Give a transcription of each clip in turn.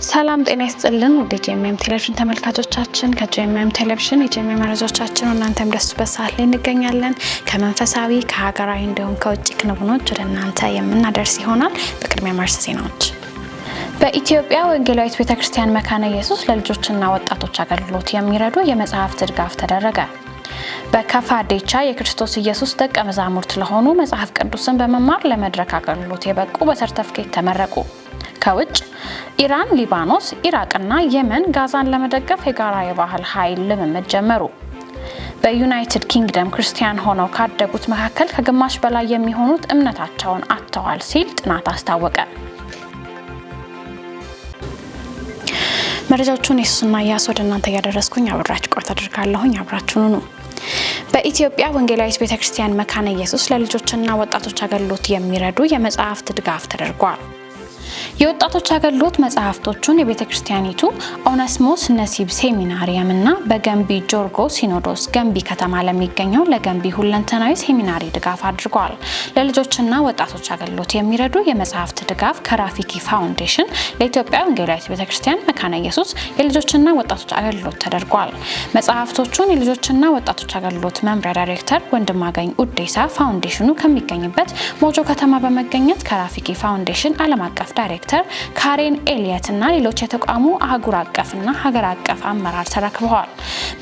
ሰላም ጤና ይስጥልን ወደ ጄኤምኤም ቴሌቪዥን ተመልካቾቻችን ከጄኤምኤም ቴሌቪዥን የጄኤምኤም መረጃዎቻችን እናንተም ደስ በሳል ላይ እንገኛለን። ከመንፈሳዊ ከሀገራዊ እንዲሁም ከውጭ ክንውኖች ወደ እናንተ የምናደርስ ይሆናል። በቅድሚያ ማርስ ዜናዎች። በኢትዮጵያ ወንጌላዊት ቤተክርስቲያን መካነ ኢየሱስ ለልጆችና ወጣቶች አገልግሎት የሚረዱ የመጽሐፍት ድጋፍ ተደረገ። በከፋ ዴቻ የክርስቶስ ኢየሱስ ደቀ መዛሙርት ለሆኑ መጽሐፍ ቅዱስን በመማር ለመድረክ አገልግሎት የበቁ በሰርተፍኬት ተመረቁ። ከውጭ ኢራን፣ ሊባኖስ፣ ኢራቅና የመን ጋዛን ለመደገፍ የጋራ የባህል ኃይል ልምምድ ጀመሩ። በዩናይትድ ኪንግደም ክርስቲያን ሆነው ካደጉት መካከል ከግማሽ በላይ የሚሆኑት እምነታቸውን አጥተዋል ሲል ጥናት አስታወቀ። መረጃዎቹን የሱስና ያስ ወደ እናንተ ያደረስኩኝ አብራችሁ ቆይታ አድርጋለሁኝ። አብራችሁኑ በኢትዮጵያ ወንጌላዊት ቤተክርስቲያን መካነ ኢየሱስ ለልጆችና ወጣቶች አገልግሎት የሚረዱ የመጽሐፍት ድጋፍ ተደርጓል። የወጣቶች አገልግሎት መጽሐፍቶቹን የቤተክርስቲያኒቱ ኦነስሞስ ነሲብ ሴሚናሪየም እና በገንቢ ጆርጎ ሲኖዶስ ገንቢ ከተማ ለሚገኘው ለገንቢ ሁለንተናዊ ሴሚናሪ ድጋፍ አድርጓል። ለልጆችና ወጣቶች አገልግሎት የሚረዱ የመጽሐፍት ድጋፍ ከራፊኪ ፋውንዴሽን ለኢትዮጵያ ወንጌላዊት ቤተክርስቲያን መካነ ኢየሱስ የልጆችና ወጣቶች አገልግሎት ተደርጓል። መጽሐፍቶቹን የልጆችና ወጣቶች አገልግሎት መምሪያ ዳይሬክተር ወንድማገኝ ኡዴሳ ፋውንዴሽኑ ከሚገኝበት ሞጆ ከተማ በመገኘት ከራፊኪ ፋውንዴሽን ዓለም አቀፍ ዳይሬክተር ካሬን ኤሊየት እና ሌሎች የተቋሙ አህጉር አቀፍና ሀገር አቀፍ አመራር ተረክበዋል።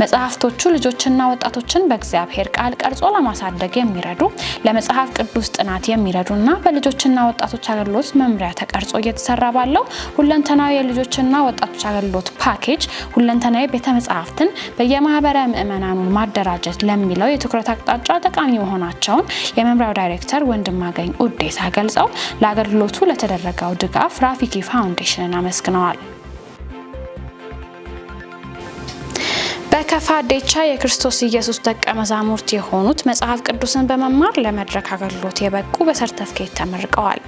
መጽሐፍቶቹ ልጆችና ወጣቶችን በእግዚአብሔር ቃል ቀርጾ ለማሳደግ የሚረዱ ለመጽሐፍ ቅዱስ ጥናት የሚረዱና በልጆችና ወጣቶች አገልግሎት መምሪያ ተቀርጾ እየተሰራ ባለው ሁለንተናዊ የልጆችና ወጣቶች አገልግሎት ፓኬጅ ሁለንተናዊ ቤተ መጽሐፍትን በየማህበረ ምእመናኑን ማደራጀት ለሚለው የትኩረት አቅጣጫ ጠቃሚ መሆናቸውን የመምሪያው ዳይሬክተር ወንድማገኝ ኡዴሳ ገልጸው ለአገልግሎቱ ለተደረገው ድጋፍ ራፊኪ ፋውንዴሽንን አመስግነዋል። በከፋ ዴቻ የክርስቶስ ኢየሱስ ደቀ መዛሙርት የሆኑት መጽሐፍ ቅዱስን በመማር ለመድረክ አገልግሎት የበቁ በሰርተፍኬት ተመርቀዋል።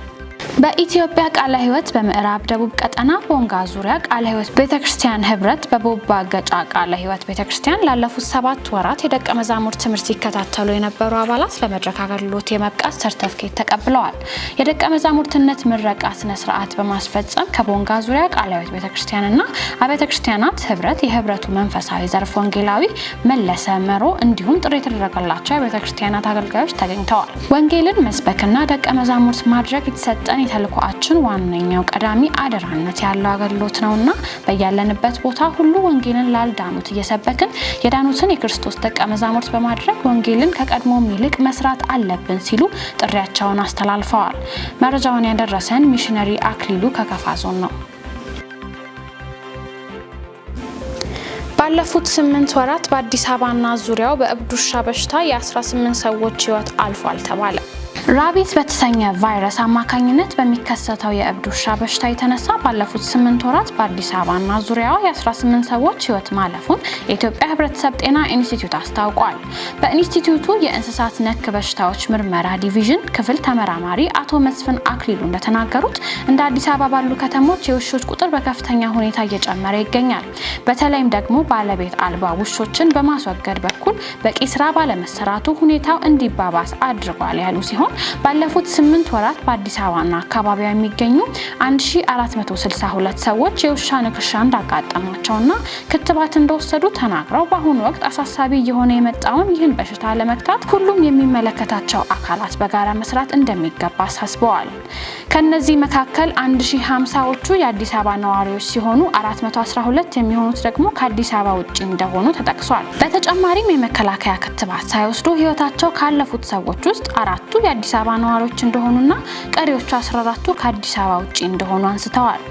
በኢትዮጵያ ቃለ ሕይወት በምዕራብ ደቡብ ቀጠና ቦንጋ ዙሪያ ቃለ ሕይወት ቤተክርስቲያን ህብረት በቦባ ገጫ ቃለ ሕይወት ቤተክርስቲያን ላለፉት 7 ወራት የደቀ መዛሙርት ትምህርት ሲከታተሉ የነበሩ አባላት ለመድረክ አገልግሎት የመብቃት ሰርተፍኬት ተቀብለዋል። የደቀ መዛሙርትነት ምረቃ ስነ ስርዓት በማስፈጸም ከቦንጋ ዙሪያ ቃለ ሕይወት ቤተክርስቲያንና አብያተ ክርስቲያናት ህብረት የህብረቱ መንፈሳዊ ዘርፍ ወንጌላዊ መለሰ መሮ እንዲሁም ጥሪ የተደረገላቸው የአብያተ ክርስቲያናት አገልጋዮች ተገኝተዋል። ወንጌልን መስበክና ደቀ መዛሙርት ማድረግ የተሰጠን የተልእኮአችን ዋነኛው ቀዳሚ አደራነት ያለው አገልግሎት ነውና በያለንበት ቦታ ሁሉ ወንጌልን ላልዳኑት እየሰበክን የዳኑትን የክርስቶስ ደቀ መዛሙርት በማድረግ ወንጌልን ከቀድሞም ይልቅ መስራት አለብን ሲሉ ጥሪያቸውን አስተላልፈዋል። መረጃውን ያደረሰን ሚሽነሪ አክሊሉ ከከፋ ዞን ነው። ባለፉት 8 ወራት በአዲስ አበባና ዙሪያው በእብድ ውሻ በሽታ የ18 ሰዎች ህይወት አልፏል ተባለ። ራቢስ በተሰኘ ቫይረስ አማካኝነት በሚከሰተው የእብድ ውሻ በሽታ የተነሳ ባለፉት 8 ወራት በአዲስ አበባና ዙሪያው የ18 ሰዎች ህይወት ማለፉን የኢትዮጵያ ህብረተሰብ ጤና ኢንስቲትዩት አስታውቋል። በኢንስቲትዩቱ የእንስሳት ነክ በሽታዎች ምርመራ ዲቪዥን ክፍል ተመራማሪ አቶ መስፍን አክሊሉ እንደተናገሩት እንደ አዲስ አበባ ባሉ ከተሞች የውሾች ቁጥር በከፍተኛ ሁኔታ እየጨመረ ይገኛል። በተለይም ደግሞ ባለቤት አልባ ውሾችን በማስወገድ በኩል በቂ ስራ ባለመሰራቱ ሁኔታው እንዲባባስ አድርጓል ያሉ ሲሆን ባለፉት 8 ወራት በአዲስ አበባና አካባቢው የሚገኙ 1462 ሰዎች የውሻ ንክሻ እንዳጋጠማቸውና ክትባት እንደወሰዱ ተናግረው በአሁኑ ወቅት አሳሳቢ የሆነ የመጣውን ይህን በሽታ ለመግታት ሁሉም የሚመለከታቸው አካላት በጋራ መስራት እንደሚገባ አሳስበዋል። ከነዚህ መካከል 1050ዎቹ የአዲስ አበባ ነዋሪዎች ሲሆኑ 412 የሚሆኑት ደግሞ ከአዲስ አበባ ውጪ እንደሆኑ ተጠቅሷል። በተጨማሪም የመከላከያ ክትባት ሳይወስዱ ህይወታቸው ካለፉት ሰዎች ውስጥ 4ቱ የአዲስ አበባ ነዋሪዎች እንደሆኑና ቀሪዎቹ 14ቱ ከአዲስ አበባ ውጪ እንደሆኑ አንስተዋል።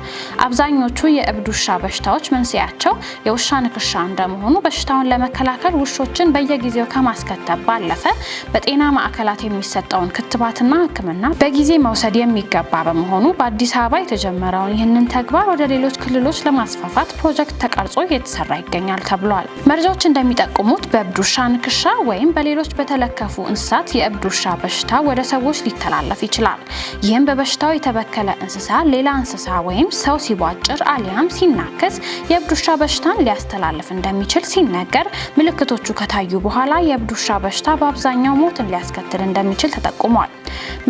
አብዛኞቹ የእብድ ውሻ በሽታዎች መንስኤያቸው የውሻ ንክሻ እንደመሆኑ በሽታውን ለመከላከል ውሾችን በየጊዜው ከማስከተብ ባለፈ በጤና ማዕከላት የሚሰጠውን ክትባትና ሕክምና በጊዜ መውሰድ የሚገባ በመሆኑ በአዲስ አበባ የተጀመረውን ይህንን ተግባር ወደ ሌሎች ክልሎች ለማስፋፋት ፕሮጀክት ተቀርጾ እየተሰራ ይገኛል ተብሏል። መረጃዎች እንደሚጠቁሙት በእብድ ውሻ ንክሻ ወይም በሌሎች በተለከፉ እንስሳት የእብድ ውሻ በሽታ ወደ ሰዎች ሊተላለፍ ይችላል። ይህም በበሽታው የተበከለ እንስሳ ሌላ እንስሳ ወይም ሰው ሲቧጭር አሊያም ሲናከስ የእብድ ውሻ በሽታን ሊያስተላልፍ እንደሚችል ሲነገር ምልክቶቹ ከታዩ በኋላ የእብድ ውሻ በሽታ በአብዛኛው ሞትን ሊያስከትል እንደሚችል ተጠቁሟል።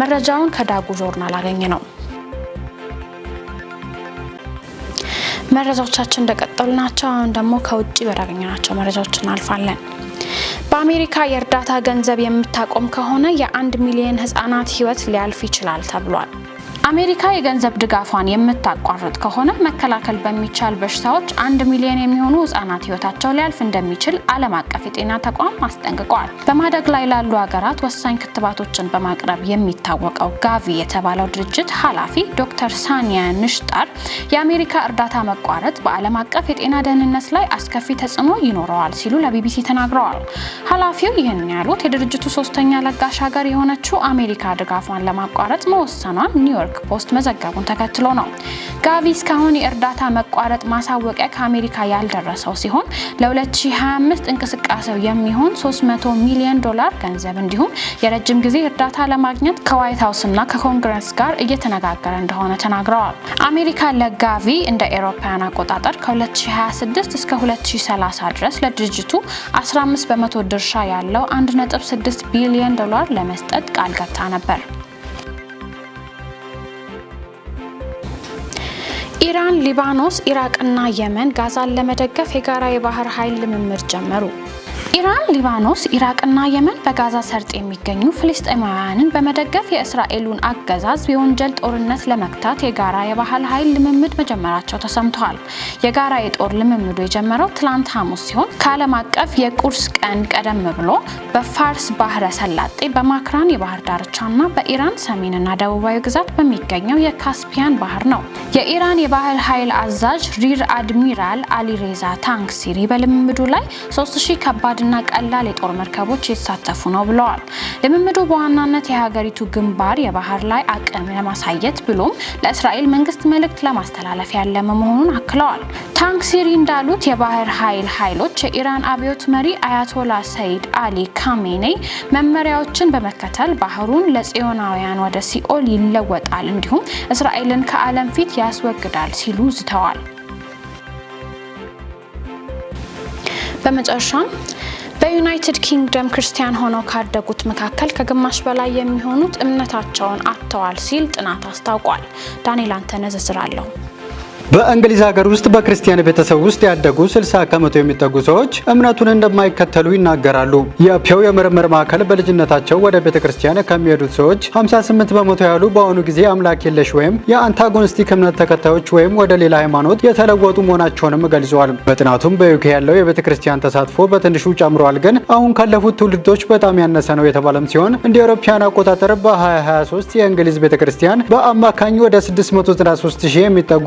መረጃውን ከዳጉ ጆርናል አገኘ ነው። መረጃዎቻችን እንደቀጠሉ ናቸው። አሁን ደግሞ ከውጪ ወዳገኘናቸው መረጃዎች እናልፋለን። በአሜሪካ የእርዳታ ገንዘብ የምታቆም ከሆነ የ1 ሚሊዮን ህጻናት ህይወት ሊያልፍ ይችላል ተብሏል። አሜሪካ የገንዘብ ድጋፏን የምታቋርጥ ከሆነ መከላከል በሚቻል በሽታዎች 1 ሚሊዮን የሚሆኑ ህጻናት ህይወታቸው ሊያልፍ እንደሚችል ዓለም አቀፍ የጤና ተቋም አስጠንቅቋል። በማደግ ላይ ላሉ ሀገራት ወሳኝ ክትባቶችን በማቅረብ የሚታወቀው ጋቪ የተባለው ድርጅት ኃላፊ ዶክተር ሳኒያ ንሽጣር የአሜሪካ እርዳታ መቋረጥ በዓለም አቀፍ የጤና ደህንነት ላይ አስከፊ ተጽዕኖ ይኖረዋል ሲሉ ለቢቢሲ ተናግረዋል። ኃላፊው ይህን ያሉት የድርጅቱ ሶስተኛ ለጋሽ ሀገር የሆነችው አሜሪካ ድጋፏን ለማቋረጥ መወሰኗን ኒውዮርክ ፖስት መዘገቡን ተከትሎ ነው። ጋቪ እስካሁን የእርዳታ መቋረጥ ማሳወቂያ ከአሜሪካ ያልደረሰው ሲሆን ለ2025 እንቅስቃሴው የሚሆን $300 ሚሊዮን ገንዘብ እንዲሁም የረጅም ጊዜ እርዳታ ለማግኘት ከዋይት ሃውስና ከኮንግረስ ጋር እየተነጋገረ እንደሆነ ተናግረዋል። አሜሪካ ለጋቪ እንደ አውሮፓውያን አቆጣጠር ከ2026 እስከ 2030 ድረስ ለድርጅቱ 15% ድርሻ ያለው $1.6 ቢሊዮን ለመስጠት ቃል ገብታ ነበር። ኢራን፣ ሊባኖስ፣ ኢራቅና የመን ጋዛን ለመደገፍ የጋራ የባህር ኃይል ልምምድ ጀመሩ። ኢራን፣ ሊባኖስ፣ ኢራቅና የመን በጋዛ ሰርጥ የሚገኙ ፍልስጤማውያንን በመደገፍ የእስራኤሉን አገዛዝ የወንጀል ጦርነት ለመክታት የጋራ የባህር ኃይል ልምምድ መጀመራቸው ተሰምቷል። የጋራ የጦር ልምምዱ የጀመረው ትላንት ሐሙስ ሲሆን ከዓለም አቀፍ የቁርስ ቀን ቀደም ብሎ በፋርስ ባህረ ሰላጤ በማክራን የባህር ዳርቻና በኢራን ሰሜንና ደቡባዊ ግዛት በሚገኘው የካስፒያን ባህር ነው። የኢራን የባህር ኃይል አዛዥ ሪር አድሚራል አሊሬዛ ታንክሲሪ በልምምዱ ላይ 3000 ከባድ እና ቀላል የጦር መርከቦች የተሳተፉ ነው ብለዋል። ልምምዱ በዋናነት የሀገሪቱ ግንባር የባህር ላይ አቅም ለማሳየት ብሎም ለእስራኤል መንግስት መልእክት ለማስተላለፍ ያለመ መሆኑን አክለዋል። ታንክሲሪ እንዳሉት የባህር ኃይል ኃይሎች የኢራን አብዮት መሪ አያቶላ ሰይድ አሊ ካሜኔይ መመሪያዎችን በመከተል ባህሩን ለጽዮናውያን ወደ ሲኦል ይለወጣል እንዲሁም እስራኤልን ከዓለም ፊት ያስወግዳል ሲሉ ዝተዋል። በመጨረሻም በዩናይትድ ኪንግደም ክርስቲያን ሆነው ካደጉት መካከል ከግማሽ በላይ የሚሆኑት እምነታቸውን አጥተዋል ሲል ጥናት አስታውቋል። ዳንኤል አንተነህ ዝርዝር አለው። በእንግሊዝ ሀገር ውስጥ በክርስቲያን ቤተሰብ ውስጥ ያደጉ 60% የሚጠጉ ሰዎች እምነቱን እንደማይከተሉ ይናገራሉ። የፒው የምርምር ማዕከል በልጅነታቸው ወደ ቤተክርስቲያን ከሚሄዱት ሰዎች 58% ያሉ በአሁኑ ጊዜ አምላክ የለሽ ወይም የአንታጎኒስቲክ እምነት ተከታዮች ወይም ወደ ሌላ ሃይማኖት የተለወጡ መሆናቸውንም ገልጸዋል። በጥናቱም በዩኬ ያለው የቤተክርስቲያን ተሳትፎ በትንሹ ጨምሯል፣ ግን አሁን ካለፉት ትውልዶች በጣም ያነሰ ነው የተባለም ሲሆን እንደ አውሮፓውያን አቆጣጠር በ2023 የእንግሊዝ ቤተክርስቲያን በአማካኝ ወደ 693,000 የሚጠጉ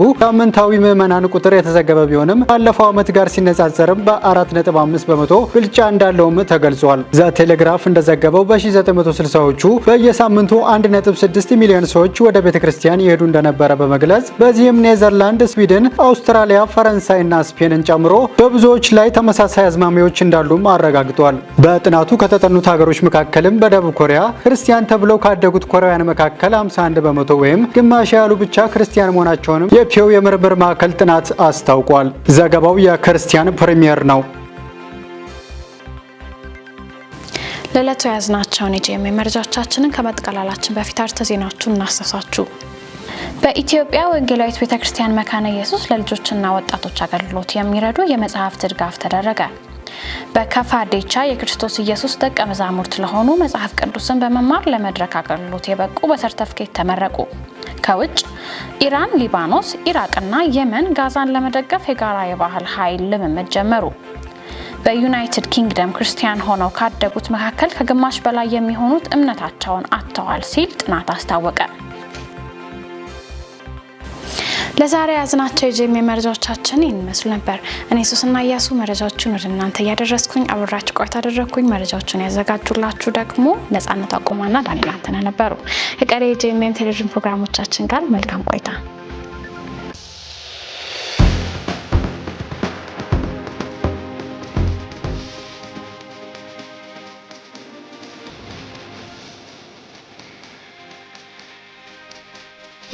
ታዊ ምዕመናን ቁጥር የተዘገበ ቢሆንም ባለፈው ዓመት ጋር ሲነጻጸርም በ4.5% ብልጫ እንዳለውም ተገልጿል። ዘ ቴሌግራፍ እንደዘገበው በ1960ዎቹ በየሳምንቱ 1.6 ሚሊዮን ሰዎች ወደ ቤተክርስቲያን ይሄዱ እንደነበረ በመግለጽ በዚህም ኔዘርላንድ፣ ስዊድን፣ አውስትራሊያ፣ ፈረንሳይና ስፔንን ጨምሮ በብዙዎች ላይ ተመሳሳይ አዝማሚያዎች እንዳሉም አረጋግጧል። በጥናቱ ከተጠኑት ሀገሮች መካከልም በደቡብ ኮሪያ ክርስቲያን ተብለው ካደጉት ኮሪያውያን መካከል 51% ወይም ግማሽ ያሉ ብቻ ክርስቲያን መሆናቸውንም የፒው የምርምር ማዕከል ጥናት አስታውቋል። ዘገባው የክርስቲያን ፕሪሚየር ነው። ለዕለቱ ያዝናቸውን የጂኤምኤ መረጃዎቻችንን ከመጠቃለላችን በፊት አርዕስተ ዜናዎቹን እናስተሳችሁ። በኢትዮጵያ ወንጌላዊት ቤተክርስቲያን መካነ ኢየሱስ ለልጆችና ወጣቶች አገልግሎት የሚረዱ የመጽሐፍት ድጋፍ ተደረገ። በከፋ ዴቻ የክርስቶስ ኢየሱስ ደቀ መዛሙርት ለሆኑ መጽሐፍ ቅዱስን በመማር ለመድረክ አገልግሎት የበቁ በሰርተፍኬት ተመረቁ። ከውጭ ኢራን፣ ሊባኖስ፣ ኢራቅና የመን ጋዛን ለመደገፍ የጋራ የባህር ኃይል ልምምድ ጀመሩ። በዩናይትድ ኪንግደም ክርስቲያን ሆነው ካደጉት መካከል ከግማሽ በላይ የሚሆኑት እምነታቸውን አጥተዋል ሲል ጥናት አስታወቀ። ለዛሬ ያዝናቸው የጂኤምኤ መረጃዎቻችን ይህን ይመስሉ ነበር። እኔ ሱስና እያሱ መረጃዎቹን ወደ እናንተ እያደረስኩኝ አብራችሁ ቆይታ አደረግኩኝ። መረጃዎቹን ያዘጋጁላችሁ ደግሞ ነጻነት አቁማና ዳንኤል አንተነህ ነበሩ። የቀሪ የጂኤምኤ ቴሌቪዥን ፕሮግራሞቻችን ጋር መልካም ቆይታ